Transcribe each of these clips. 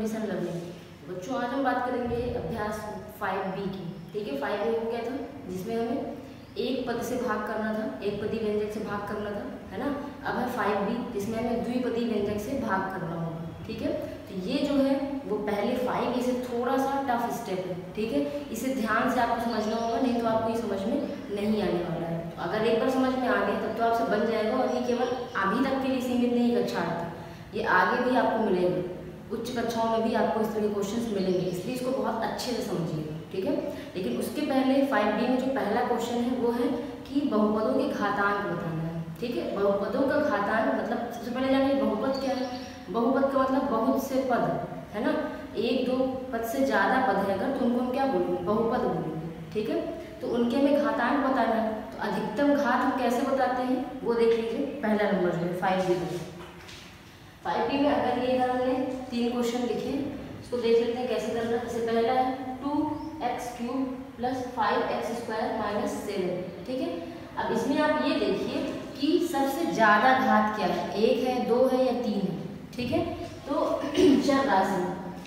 Condition learning. बच्चों आज हम बात करेंगे अभ्यास 5B की। ठीक है, 5A को क्या था, जिसमें हमें एक पद से भाग करना था, एक पदी व्यंजक से भाग करना था, है ना। अब है 5B जिसमें हमें द्विपदी व्यंजक से भाग करना होगा। ठीक है, तो ये जो है वो पहले 5A से थोड़ा सा टफ स्टेप है। ठीक है, इसे ध्यान से आपको समझना होगा, नहीं तो आपको ये समझ में नहीं आने वाला है। तो अगर एक बार समझ में आ गया तब तो आपसे बन जाएगा, और ये केवल अभी तक के लिए सीमित नहीं कक्षा 8 तक, ये आगे भी आपको मिलेगा, उच्च कक्षाओं में भी आपको इस तरह के क्वेश्चंस मिलेंगे, इसलिए इसको बहुत अच्छे से समझिएगा। ठीक है, लेकिन उसके पहले 5B में जो पहला क्वेश्चन है वो है कि बहुपदों के घातांक बताना है। ठीक है, बहुपदों का घातांक मतलब सबसे पहले जानिए बहुपद क्या है। बहुपद का मतलब बहुत से पद, है ना। एक दो पद से ज़्यादा पद है अगर, तो उनको हम क्या बोलेंगे, बहुपद बोलेंगे। ठीक है, तो उनके हमें घातांक बताना है। तो अधिकतम घात हम कैसे बताते हैं वो देख लीजिए। पहला नंबर जो है 5B में, 5B में अगर ये हमने 3 क्वेश्चन लिखे, इसको देख लेते हैं कैसे करना है। जैसे पहला है 2x³ + 5x² - 7। ठीक है, अब इसमें आप ये देखिए कि सबसे ज़्यादा घात क्या है, 1 है, 2 है या 3 है। ठीक है, तो चर राशि,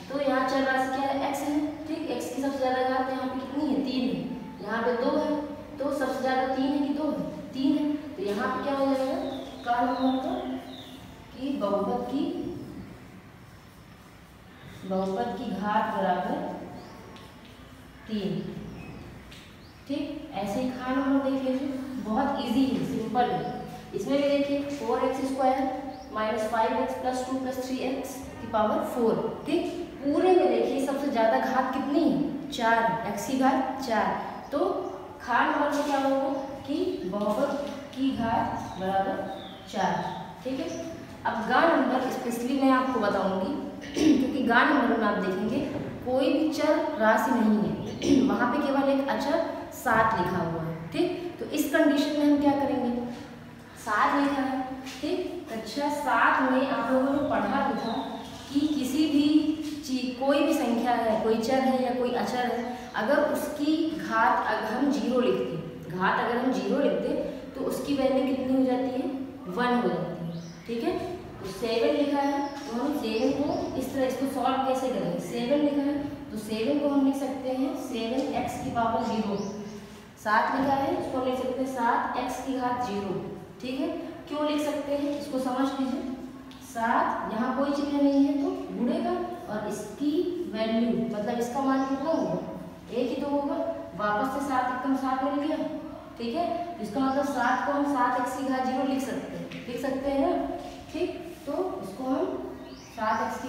तो यहाँ चर राशि क्या है, x है। ठीक, x की सबसे ज़्यादा घात यहाँ पे कितनी है, 3 है। यहाँ पे 2 है, तो सबसे ज़्यादा 3 है कि 2 है, 3 है। तो यहाँ पे क्या हो जाएगा, का नंबर कि बहुपद की घात बराबर 3। ठीक, ऐसे ही खा नंबर देख लीजिए, बहुत इजी है, सिंपल है। इसमें भी देखिए 4x² - 5x + 2 + 3x⁴। ठीक, पूरे में देखिए सबसे ज़्यादा घात कितनी है, 4, x की घात 4। तो खा नंबर में क्या होगा कि बहुपद की घात बराबर 4। ठीक है, अब गा नंबर स्पेशली मैं आपको बताऊंगी क्योंकि गा नंबर में आप देखेंगे कोई भी चर राशि नहीं है, वहाँ पे केवल एक अचर 7 लिखा हुआ है। ठीक, तो इस कंडीशन में हम क्या करेंगे, 7 लिखा है। ठीक, अच्छा 7 में आप लोगों ने पढ़ा भी था कि किसी भी चीज, कोई भी संख्या है, कोई चर है या कोई अचर है, अगर उसकी घात अगर हम 0 लिखते, घात अगर हम 0 लिखते तो उसकी वैल्यू कितनी हो जाती है, 1 हो जाती है। ठीक है, तो 7 लिखा है, तो हम 7 को इस तरह, इसको सॉल्व कैसे करेंगे, 7 लिखा है तो 7 को हम लिख सकते हैं 7x⁴। 7 लिखा है, इसको लिख सकते हैं 7x⁴। ठीक है, क्यों लिख सकते हैं इसको समझ लीजिए। 7 यहाँ कोई चिन्ह नहीं है तो गुणेगा, और इसकी वैल्यू मतलब इसका मान कितना होगा, 1 ही तो होगा। वापस से 7 एकदम 7 मिल गया। ठीक है, इसका मतलब 7 को हम 7x⁴ लिख सकते हैं ना। ठीक, तो इसको हम 7x⁴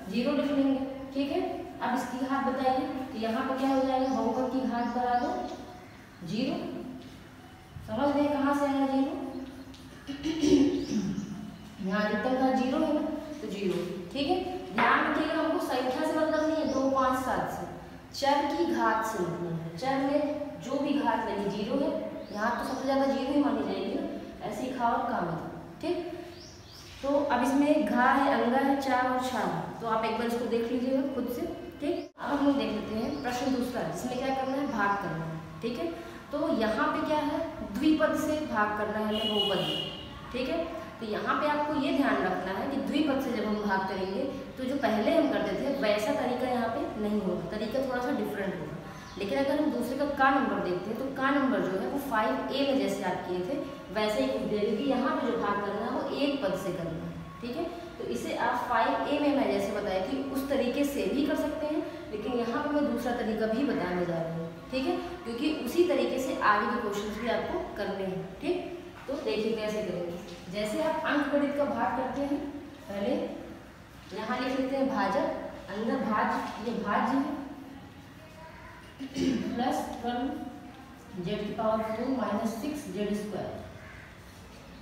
लिख लेंगे। ठीक है, अब इसकी घात बताइए, तो यहाँ पर क्या हो जाएगा, बहुपद की घात बराबर 0। समझ गए कहाँ से आया 0, यहाँ अधिकतम घात 0 है ना, तो 0। ठीक है, ध्यान रखिएगा हमको संख्या से मतलब नहीं है 2, 5, 7 से, चर की घात से मतलब है। चर में जो भी घात लगी 0 है, यहाँ तो सबसे ज़्यादा 0 ही मानी जाएगी ना, ऐसे ही खा और काम है। ठीक, तो अब इसमें घा है, अंगा है, 4 और 6, तो आप एक बार इसको देख लीजिएगा खुद से। ठीक, अब हम लोग देख लेते हैं प्रश्न दूसरा, जिसमें क्या करना है, भाग करना है। ठीक है, तो यहाँ पे क्या है, द्विपद से भाग करना है हमें बहुपद में। ठीक है, तो यहाँ पे आपको ये ध्यान रखना है कि द्विपद से जब हम भाग करेंगे तो जो पहले हम करते थे वैसा तरीका यहाँ पे नहीं होगा, तरीका थोड़ा सा डिफरेंट होगा। लेकिन अगर हम दूसरे का नंबर देखते हैं तो का नंबर जो है वो 5A में जैसे आप किए थे वैसे ही कुछ देंगे कि यहाँ पे जो भाग करना है वो एक पद से करना है। ठीक है, तो इसे आप 5A में मैं जैसे बताई थी उस तरीके से भी कर सकते हैं, लेकिन यहाँ पे मैं दूसरा तरीका भी बताने जा रही हूँ। ठीक है, क्योंकि उसी तरीके से आगे के क्वेश्चन भी आपको करने हैं। ठीक, तो देखिए कैसे करेंगे। जैसे आप अंकगणित का भाग करते हैं, पहले यहाँ लिख लेते हैं भाजक, अंदर भाज्य, ये भाज्य है, +1 z⁴ - 6z²।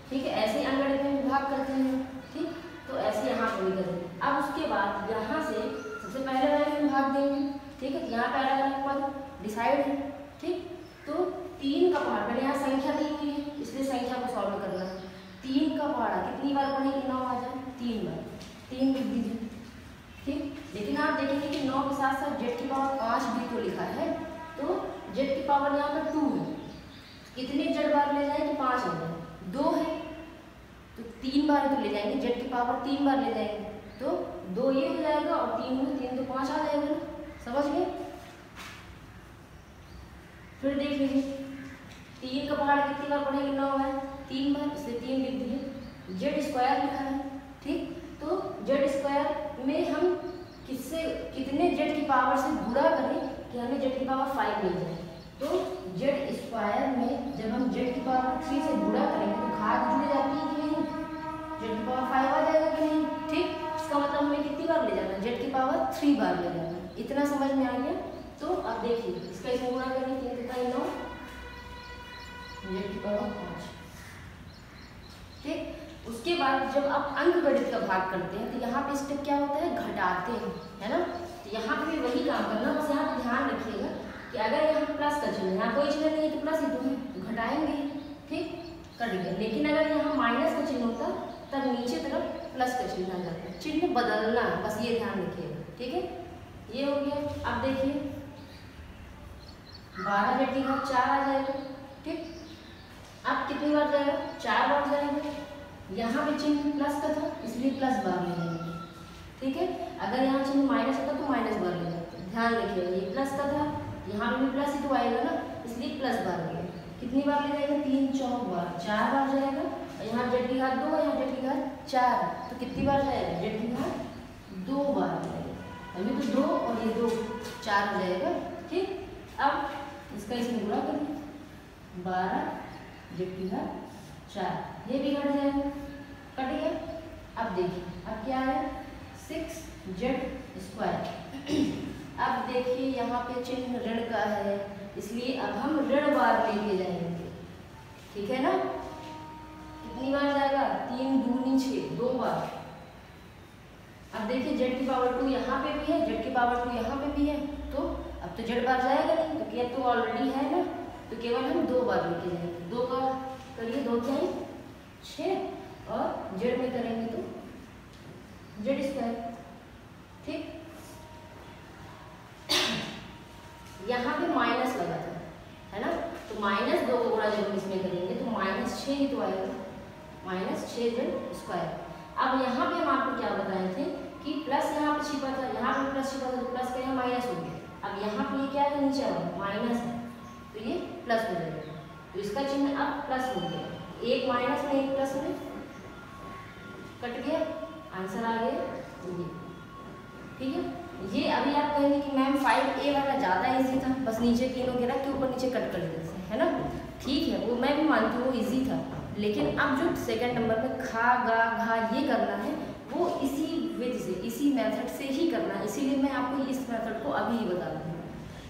ठीक है, ऐसे ही अंकगणित में भाग करते हैं। ठीक, तो ऐसे यहाँ पर भी करेंगे। अब उसके बाद यहाँ से सबसे पहले वाले में भाग देंगे। ठीक है, यहाँ पे अलग-अलग पद डिसाइड है। ठीक, तो 3 का पहाड़, पहले यहाँ संख्या दी हुई है इसलिए संख्या को सॉल्व करना है। 3 का पहाड़ा कितनी बार पढ़ेंगे, 9 आ जाए, 3 बार, 3 लिख दीजिए। ठीक, लेकिन आप देखेंगे कि 9 के साथ साथ z⁵ भी तो लिखा है, तो z यहाँ पर 2 है, कितने z बार ले जाए कि 5 हो जाए, 2 है तो 3 बार तो ले जाएंगे, z⁵ 3 बार ले जाएंगे, तो 2 ये हो जाएगा और 3 में 3 तो 5 आ जाएगा ना, समझ गए। फिर देख लीजिए 3 का पहाड़ कितनी बार पढ़ेंगे, 9 बार, 3 बार, इसलिए 3 लिख दिए। जेड स्क्वायर लिखा है, ठीक। तो जेड स्क्वायर में हम किससे कितने जेड की पावर से गुणा करें कि हमें जेड की पावर 5 मिल जाए। तो जेड स्क्वायर में जब हम जेड की पावर 3 से गुणा करेंगे तो घात जुड़ जाती है कि नहीं, जेड की पावर 5 आ जाएगा कि नहीं, ठीक। इसका मतलब हमें कितनी बार ले जाना, जेड की पावर 3 बार ले जाना। इतना समझ में आ गया। तो अब देखिए इसका इसमें गुणा करेंगे 3 का 9, जेड की पावर 5, ठीक। उसके बाद जब आप अंकगणित का भाग करते हैं तो यहाँ पे स्टेप क्या होता है, घटाते हैं, है ना। तो यहाँ पे भी वही काम करना, बस यहाँ पे ध्यान रखिएगा कि अगर यहाँ प्लस का चिन्ह, यहाँ कोई चिन्ह नहीं है तो प्लस ही तो है, तो घटाएंगे, ठीक, कट गया। लेकिन अगर यहाँ माइनस का चिन्ह होता तब नीचे तरफ प्लस का चिन्ह आ जाता है, चिन्ह बदलना है, बस ये ध्यान रखिएगा, ठीक है। ये हो गया। अब देखिए 12 जेड की घात 4 आ जाएगा, ठीक। अब कितनी बार जाएगा, 4 बार जाएगा। यहाँ पे चिन्ह प्लस का था इसलिए प्लस बार ले जाएंगे, ठीक है। अगर यहाँ चिन्ह माइनस का था तो माइनस बार ले जाते हैं, ध्यान रखिएगा। ये प्लस का था, यहाँ पे भी प्लस ही तो आएगा ना, इसलिए प्लस बार ले जाएंगे। कितनी बार ले जाएगा, 3 4 बार, 4 बार जाएगा। और यहाँ जेड की घात 2, यहाँ जेड की घात 4, तो कितनी बार जाएगा, जेड की घात 2 बार जाएगा। अभी तो 2 और ये 2 4 हो जाएगा, ठीक। अब इसका इसमें गुणा करें, 12 जेड की घात 4, ये भी घट जाएगा, कट गया। अब देखिए अब क्या है, 6 जेड स्क्वायर। अब देखिए यहाँ पे चिन्ह ऋण का है, इसलिए अब हम ऋण बार लेके जाएंगे, ठीक है ना। कितनी बार जाएगा, 3 दूनी 6, 2 बार। अब देखिए जेड की पावर 2 यहाँ पे भी है, जेड की पावर 2 यहाँ पे भी है, तो अब तो जेड बार जाएगा नहीं, तो क्या तो ऑलरेडी है ना, तो केवल हम 2 बार लेके जाएंगे। 2 का करिए, 2 क्या 6 और जेड में करेंगे तो जेड स्क्वायर, ठीक। यहाँ पे माइनस लगा था, है ना, तो -2 को गुणा जब हम इसमें करेंगे तो -6 ही तो आएगा, -6 जेड स्क्वायर। अब यहाँ पे हम आपको क्या बताए थे कि प्लस यहाँ पे छिपा था, यहाँ पे प्लस छिपा था, तो प्लस का यहाँ माइनस हो गया। अब यहाँ पे ये क्या है, नीचे वाला माइनस है, तो ये प्लस हो जाएगा, तो इसका चिन्ह अब प्लस हो गया। एक माइनस में एक प्लस में कट गया, आंसर आ गया ये, ठीक है। ये अभी आप कहेंगे कि मैम 5A वाला ज़्यादा इजी था, बस नीचे तीनों के रख के ऊपर नीचे कट कर देते हैं, है ना, ठीक है, वो मैं भी मानती हूँ वो इजी था। लेकिन अब जो सेकंड नंबर में खा गा घा ये करना है वो इसी विधि से, इसी मेथड से ही करना है, इसीलिए मैं आपको इस मेथड को अभी ही बता रही हूँ,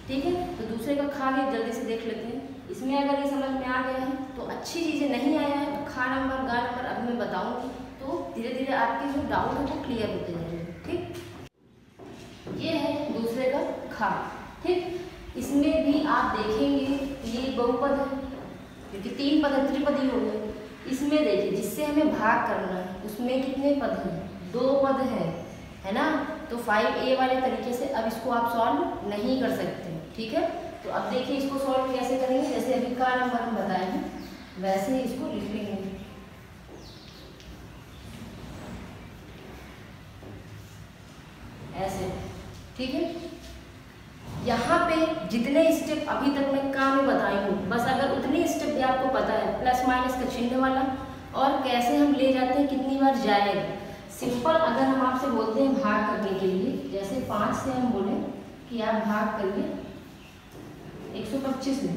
ठीक है। तो दूसरे का खा के जल्दी से देख लेते हैं। इसमें अगर ये समझ में आ गया है तो अच्छी चीज़ें, नहीं आया है तो खा नंबर गा नंबर अभी मैं बताऊंगी, तो धीरे धीरे आपके जो डाउट है वो क्लियर होते जाएंगे, ठीक। ये है दूसरे का खा, ठीक। इसमें भी आप देखेंगे ये बहुपद है, क्योंकि 3 पद है, त्रिपदी हो गए। इसमें देखिए जिससे हमें भाग करना है उसमें कितने पद हैं, 2 पद है ना। तो 5A वाले तरीके से अब इसको आप सॉल्व नहीं कर सकते, ठीक है। तो अब देखिए इसको सॉल्व कैसे करेंगे, जैसे अभी का नंबर हम बताए हैं वैसे ही इसको लिख लेंगे। ऐसे, ठीक है। यहाँ पे जितने स्टेप अभी तक मैं का में बताई हूँ, बस अगर उतने स्टेप भी आपको पता है, प्लस माइनस का चिन्ह वाला और कैसे हम ले जाते हैं, कितनी बार जाएगा। सिंपल अगर हम आपसे बोलते हैं भाग करने के लिए, जैसे 5 से हम बोले कि आप भाग करिए 125 में,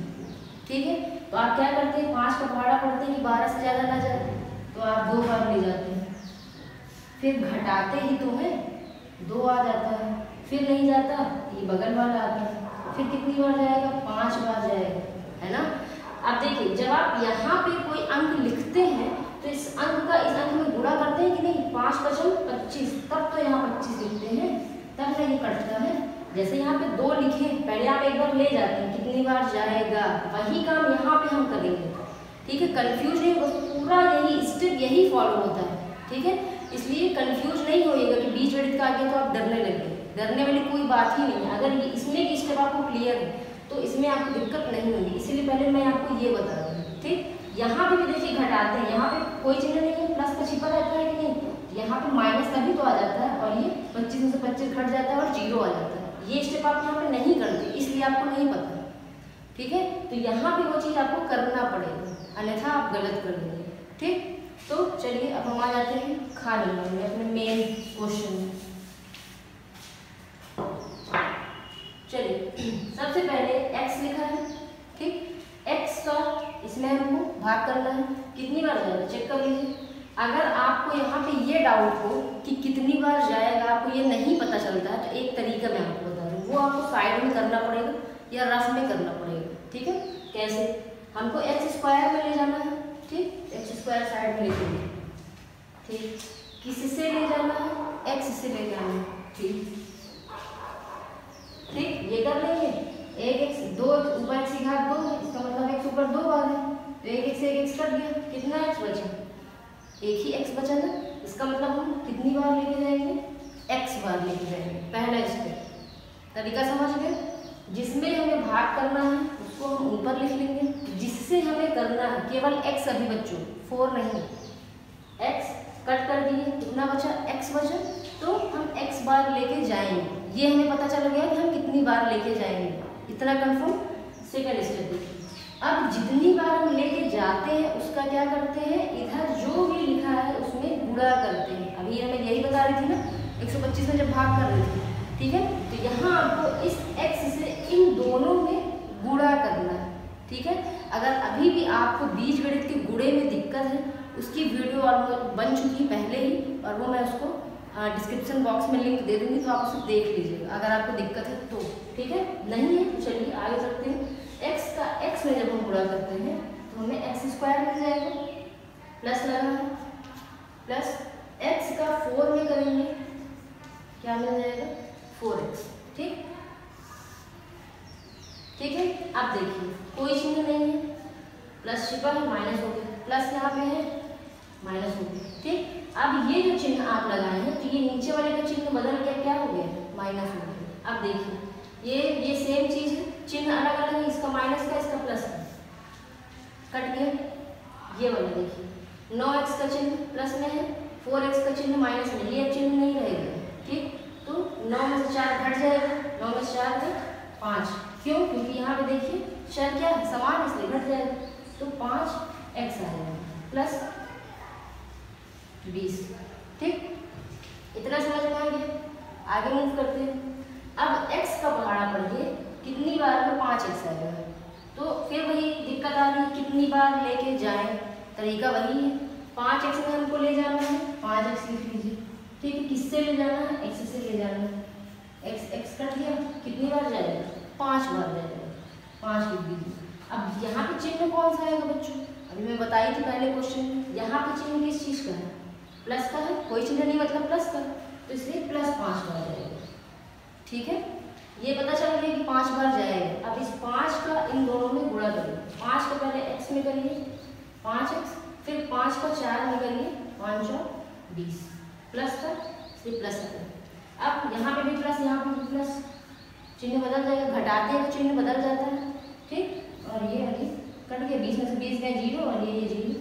ठीक है, तो आप क्या करते हैं, 5 का पहाड़ा पढ़ते हैं कि 12 से ज़्यादा ना जाए, तो आप 2 बार ले जाते हैं, फिर घटाते ही तो है 2 आ जाता है, फिर नहीं जाता ये बगल वाला आता है, फिर कितनी बार जाएगा, 5 बार जाएगा, है ना। अब देखिए जब आप यहाँ पे कोई अंक लिखते हैं तो इस अंक का इस अंक में गुणा करते हैं कि नहीं, 5 पचम 25, तब तो यहाँ 25 लिखते हैं, तब नहीं कटता है। जैसे यहाँ पे 2 लिखे, पहले आप एक बार ले जाते हैं, कितनी बार जाएगा, वही काम यहाँ पे हम करेंगे, ठीक है। कंफ्यूज नहीं, बस पूरा यही स्टेप यही फॉलो होता है, ठीक है। इसलिए कंफ्यूज नहीं होइएगा कि बीज गणित का आगे तो आप डरने लगे, डरने वाली कोई बात ही नहीं है। अगर इसमें की स्टेप आपको क्लियर है तो इसमें आपको दिक्कत नहीं होगी, इसीलिए पहले मैं आपको ये बता रही हूँ, ठीक। यहाँ पे भी देखिए घटाते हैं, यहाँ पे कोई चिन्ह नहीं है, प्लस का छिपा रहता है कि नहीं, यहाँ पे माइनस तभी तो आ जाता है और ये 25 में से 25 घट जाता है और 0 आ जाता है। ये स्टेप आप यहाँ पे नहीं करते इसलिए आपको नहीं पता, ठीक है। तो यहाँ पे वो चीज़ आपको करना पड़ेगा, अन्यथा आप गलत कर देंगे, ठीक। तो चलिए अब हम आ जाते हैं खा नंबर में, अपने मेन क्वेश्चन में। चलिए सबसे पहले x लिखा है, ठीक। x का इसमें हमको भाग करना है, कितनी बार जाएगा चेक कर लीजिए। अगर आपको यहाँ पे ये डाउट हो कि कितनी बार जाएगा, आपको ये नहीं पता चलता है, तो एक तरीका मैं आपको बता रही हूँ, वो आपको साइड में करना पड़ेगा या रफ में करना पड़ेगा, ठीक है। कैसे, हमको x स्क्वायर में ले जाना है, ठीक, x स्क्वायर साइड में ले जाएंगे, ठीक। किससे ले जाना है, x से ले जाना है, ठीक, ठीक। ये कर लेंगे, एक x, दो ऊपर x की घात 2 है, इसका मतलब x ऊपर 2 बार है, तो एक x से एक x कट गया, कितना x बचा, एक ही x बचा ना, इसका मतलब हम कितनी बार लेके जाएंगे, x बार लेके जाएंगे। पहला स्टेप, तरीका समझ गए। जिसमें हमें भाग करना है उसको हम ऊपर लिख लेंगे, जिससे हमें करना है केवल x, अभी बच्चों 4 नहीं, x कट कर दिए, कितना बचा, x बचा, तो हम x बार लेके जाएंगे। ये हमें पता चल गया कि हम कितनी बार लेके जाएंगे, इतना कंफर्म। सेकंड स्टेप देखिए, अब जितनी बार हम लेके जाते हैं उसका क्या करते हैं, इधर जो भी लिखा है उसमें गुणा करते हैं। अभी हमें यही बता रही थी ना 125 में जब भाग कर रही थी, ठीक है। तो यहाँ आपको इस x से इन दोनों में गुणा करना है, ठीक है। अगर अभी भी आपको बीजगणित के गुणे में दिक्कत है, उसकी वीडियो ऑलमोस्ट बन चुकी है पहले ही, और वो मैं उसको डिस्क्रिप्शन बॉक्स में लिंक दे दूँगी, तो आप उसे देख लीजिएगा अगर आपको दिक्कत है तो, ठीक है। नहीं है तो चलिए आगे चलते हैं। x का x में जब हम गुणा करते हैं तो हमें x स्क्वायर मिल जाएगा, प्लस लगा है, प्लस x का 4 में करेंगे, क्या मिल जाएगा, 4x, ठीक, ठीक है। अब देखिए कोई चिन्ह नहीं है, प्लस छिपा है, माइनस हो गया, प्लस यहाँ पे है, माइनस हो गया, ठीक। अब ये जो चिन्ह आप लगाए हैं, तो ये नीचे वाले का चिन्ह बदल के क्या हो गया, माइनस हो गया। अब देखिए ये सेम चीज है, चिन्ह अलग अलग है, इसका माइनस का, इसका प्लस का, कट गया। ये वाला देखिए 9x का चिन्ह प्लस में है, 4x का चिन्ह माइनस में, ये चिन्ह नहीं रहेगा, ठीक। तो 9 में से 4 घट जाएगा, 9 में से 4 है 5, क्यों, क्योंकि यहाँ पे देखिए चर क्या है, समान, इसलिए घट जाएगा, तो 5x आएगा प्लस 20, ठीक। इतना समझ में आ गया। आगे मूव करते हैं। अब x का पहाड़ा पढ़िए, कितनी बार में 5x आएगा, तो फिर वही दिक्कत आ रही है, कितनी बार लेके जाएं, तरीका वही है। 5x में हमको ले जाना है, 5x लिख लीजिए, ठीक है। किससे ले जाना है, x से ले जाना है, x कट गया, कितनी बार जाएगा, 5 बार जाएगा, 5 लिख दीजिए। अब यहाँ पे चिन्ह कौन सा आएगा बच्चों, अभी मैं बताई थी पहले क्वेश्चन में, यहाँ पे चिन्ह किस चीज का है, प्लस का है, कोई चिन्ह नहीं मतलब प्लस का, तो इसलिए प्लस 5 बार जाएगा, ठीक है। ये पता चल गया कि 5 बार जाएगा। अब इस 5 का इन दोनों में गुणा करिए, 5 का पहले x में करिए 5x, फिर 5 का 4 में करिए 5 और 20, प्लस का सिर्फ प्लस का। अब यहाँ पे भी प्लस, यहाँ पे भी प्लस, चिन्ह बदल जाएगा, घटाते हैं तो चिन्ह बदल जाता है, ठीक। और ये अभी कट गया, 20 में से 20 गए 0, और ये 0,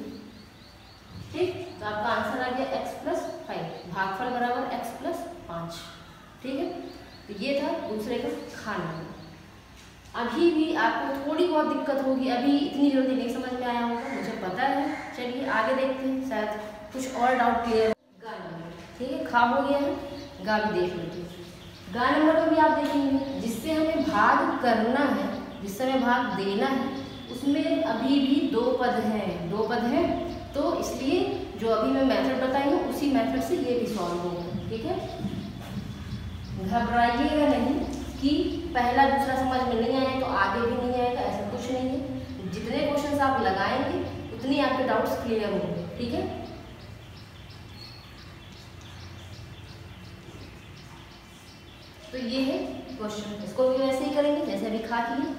ठीक। तो आपका आंसर आ गया x + 5, भागफल बराबर x + 5, ठीक है। तो ये था दूसरे का खाना। अभी भी आपको थोड़ी बहुत दिक्कत होगी, अभी इतनी जल्दी नहीं समझ में आया होगा, मुझे पता है। चलिए आगे देखते हैं, शायद कुछ और डाउट क्लियर हो। गा नंबर, ठीक है, खा हो गया है, गा भी देख लेते हैं। गा नंबर में भी आप देखेंगे, जिससे हमें भाग करना है, जिससे हमें भाग देना है, उसमें अभी भी 2 पद हैं, 2 पद हैं, तो इसलिए जो अभी मैं मेथड बताई हूँ उसी मेथड से ये भी सॉल्व होगा, ठीक है। घबराइएगा नहीं कि पहला दूसरा समझ में नहीं आया तो आगे भी नहीं आएगा, ऐसा कुछ नहीं है। जितने क्वेश्चंस आप लगाएंगे उतनी आपके डाउट्स क्लियर होंगे, ठीक है। तो ये है क्वेश्चन, इसको भी वैसे ही करेंगे जैसे अभी खा किए।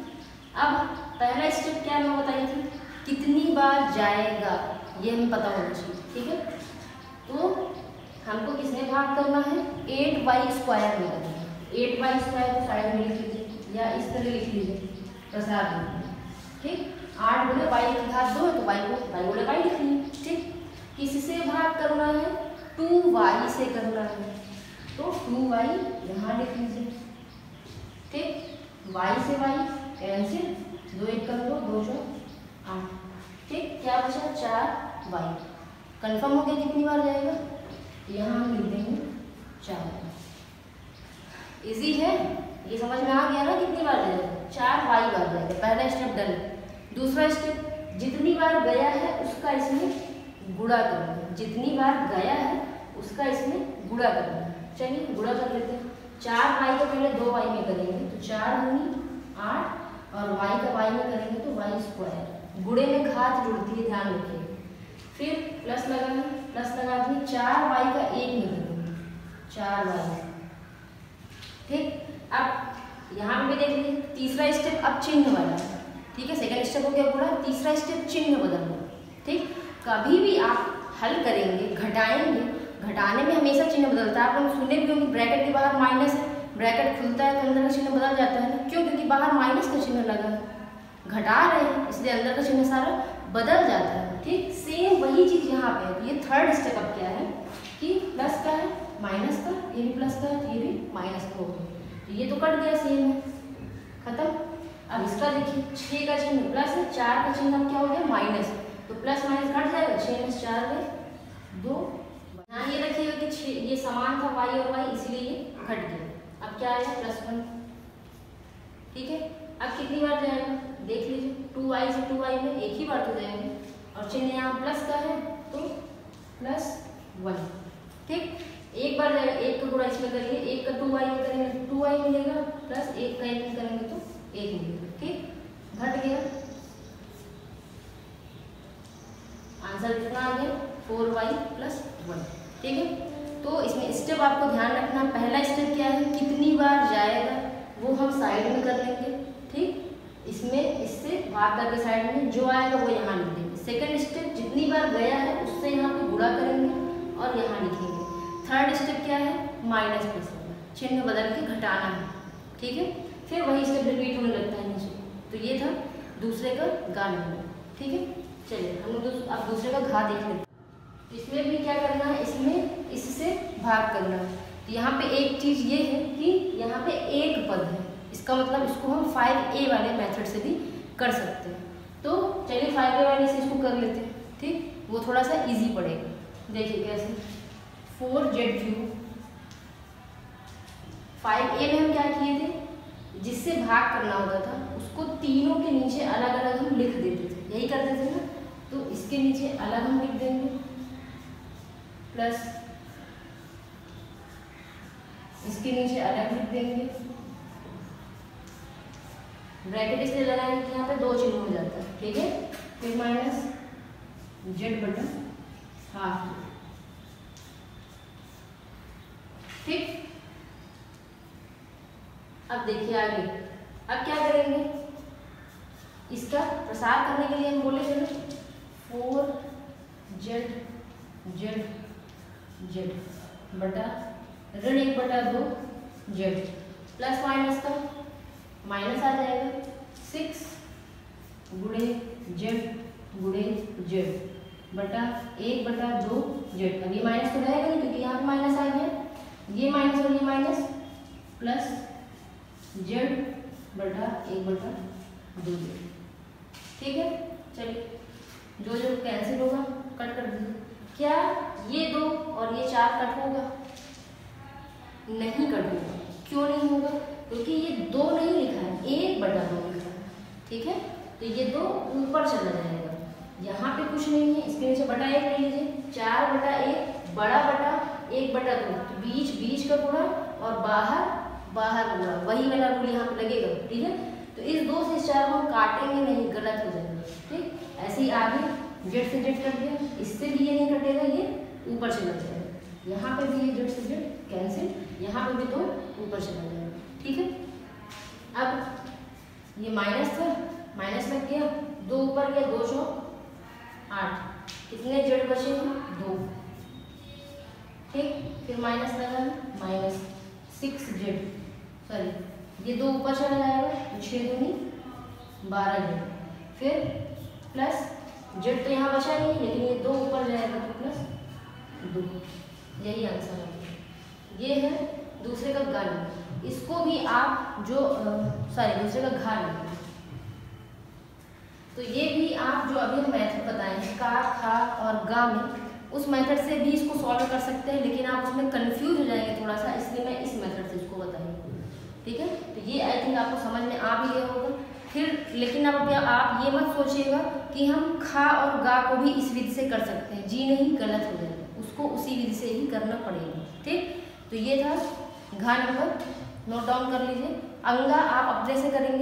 अब पहला स्टेप क्या मैं बताई थी, कितनी बार जाएगा ये हमें पता होना चाहिए, ठीक है। तो हमको किसमें भाग करना है, 8y² में करना है। 8y² को साइड में लिख लीजिए या इस तरह लिख लीजिए, प्रसाद, ठीक। 8 गुणे y की घात 2 है तो y गुणे y लिखनी है। ठीक, किससे भाग करना है? 2y से करना है तो 2y यहाँ लिख लीजिए। ठीक, y से y कैंसिल, 2 1 कर दो, 2 4 8। ठीक, क्या बचा? 4y। कंफर्म हो गया कितनी बार जाएगा? यहाँ हम लिख देंगे 4। इजी है, ये समझ में आ गया ना कितनी बार जाएगा? 4y बार जाएगा। पहला स्टेप डन। दूसरा स्टेप, जितनी बार गया है उसका इसमें गुणा करना है। जितनी बार गया है उसका इसमें गुणा करना है। चलिए गुणा कर लेते हैं। 4y को पहले 2y में करेंगे तो 4 दूनी 8 और y का y में करेंगे तो y स्क्वायर। गुणे में घात जुड़ती है, ध्यान रखिए। फिर प्लस लगाना, प्लस लगा दिए, 4y का 1 में करेंगे 4y। ठीक, अब यहाँ पे देख लीजिए तीसरा स्टेप अब चिन्ह वाला। ठीक है, सेकंड स्टेप हो गया पूरा, तीसरा स्टेप चिन्ह बदलना। ठीक, कभी भी आप हल करेंगे, घटाएंगे, घटाने में हमेशा चिन्ह बदलता है। आप लोग सुने भी होंगे ब्रैकेट के बाहर माइनस है, ब्रैकेट खुलता है तो अंदर का चिन्ह बदल जाता है ना। क्यों? क्योंकि बाहर माइनस का चिन्ह लगा है, घटा रहे हैं इसलिए अंदर का चिन्ह सारा बदल जाता है। ठीक, सेम वही चीज यहाँ पे है। ये थर्ड स्टेप अब क्या है कि प्लस का है माइनस का, ये भी प्लस का है, ये भी माइनस का हो गया। ये तो कट गया, सेम है, खत्म। अब इसका देखिए 6 का चिन्ह प्लस है, 4 का चिन्ह अब क्या हो गया? माइनस। तो प्लस माइनस घट जाएगा, 6 में 4 गए 2। ध्यान ये रखिएगा कि 6 ये समान था y और y, इसीलिए ये घट गया। अब क्या आएगा? +1। ठीक है, अब कितनी बार जाएगा देख लीजिए। 2y से 2y में एक ही बार तो जाएंगे और चिन्ह यहाँ प्लस का है तो +1। ठीक, एक बार जाएगा, 1 का गुणा इसमें करेंगे, 1 का 2y में करेंगे तो 2y मिलेगा, प्लस 1 का 1 में करेंगे तो 1 मिलेगा। ठीक, घट गया। आंसर कितना आ गया? 4y + 1। ठीक है, तो इसमें स्टेप आपको ध्यान रखना। पहला स्टेप क्या है? कितनी बार जाएगा वो हम साइड में कर लेंगे। ठीक, इसमें इससे भाग करके साइड में जो आएगा वो यहाँ लिख देंगे। सेकंड स्टेप, जितनी बार गया है उससे यहाँ पे गुणा करेंगे और यहाँ लिखेंगे। थर्ड स्टेप क्या है? माइनस प्लस वाला, चिन्ह बदल के घटाना है। ठीक है, फिर वही स्टेप रिपीट होने लगता है नीचे। तो ये था दूसरे का गा नंबर। ठीक है, चलिए हम लोग अब दूसरे का घा देख लेते हैं। इसमें भी क्या करना है? इसमें इससे भाग करना है। तो यहाँ पे एक चीज ये है कि यहाँ पे एक पद है, इसका मतलब इसको हम 5a वाले मेथड से भी कर सकते हैं। तो चलिए 5a वाले से इसको कर लेते हैं। ठीक, वो थोड़ा सा इजी पड़ेगा। देखिए कैसे, 4z3। 5a में हम क्या किए थे? जिससे भाग करना होता था उसको तीनों के नीचे अलग अलग हम लिख देते थे, यही करते थे ना। तो इसके नीचे अलग हम लिख देंगे प्लस, इसके नीचे अलग लिख देंगे, ब्रैकेट इसलिए लगाएंगे कि यहाँ पे 2 चिन्ह हो जाता है। ठीक है, फिर माइनस z/12। ठीक, अब देखिए आगे, अब क्या करेंगे? इसका प्रसार करने के लिए हम बोले थे ना 4z बटा (1/2z) प्लस माइनस का माइनस आ जाएगा 6 गुणे z बटा 1/2z। अब ये माइनस तो रहेगा नहीं क्योंकि यहाँ पे माइनस आ गया, ये माइनस और ये माइनस, प्लस z बटा 1/2z। ठीक है, चलिए जो जो कैंसिल होगा कट कर दीजिए। क्या ये 2 और ये 4 कट होगा? नहीं कट होगा। क्यों नहीं होगा? क्योंकि ये 2 नहीं लिखा है, 1/2 लिखा है। ठीक है, तो ये 2 ऊपर चला जाएगा, यहाँ पे कुछ नहीं है, इसके नीचे बटा 1 ले लीजिए। 4/1 बड़ा बटा 1/2, तो बीच का गुणा और बाहर का गुणा, वही वाला रूल यहाँ पे लगेगा। ठीक है, तो इस 2 से 4 को काटेंगे नहीं, गलत हो जाएगा। ठीक, ऐसे ही आगे z से z कट गया, इससे भी ये नहीं कटेगा, ये ऊपर चला जाएगा। यहाँ पे भी ये z से z कैंसिल, यहाँ पे भी 2 ऊपर चला जाएगा। ठीक है, अब ये माइनस था, माइनस लग गया, 2 ऊपर गया, 2 × 8, कितने z बचे हैं? 2। ठीक, फिर माइनस लगा, माइनस 6z, सॉरी ये 2 ऊपर चला जाएगा तो 6 दूनी 12z, फिर प्लस जेड तो यहाँ बचा नहीं, लेकिन ये 2 ऊपर जाएगा तो प्लस 2, यही आंसर है। ये है दूसरे का घन। इसको भी आप जो दूसरे का घन, तो ये भी आप जो अभी हम मेथड बताए हैं का, खा और गा में, उस मेथड से भी इसको सॉल्व कर सकते हैं, लेकिन आप उसमें कंफ्यूज हो जाएंगे थोड़ा सा, इसलिए मैं इस मेथड से इसको बताऊंगी। ठीक है, तो ये आई थिंक आपको समझ में आ भी गया होगा। फिर लेकिन आप ये मत सोचिएगा कि हम खा और गा को भी इस विधि से कर सकते हैं, जी नहीं, गलत हो जाएगा, उसको उसी विधि से ही करना पड़ेगा। ठीक, तो ये था घा नंबर, नोट डाउन कर लीजिए। अंगा आप अपने से करेंगे।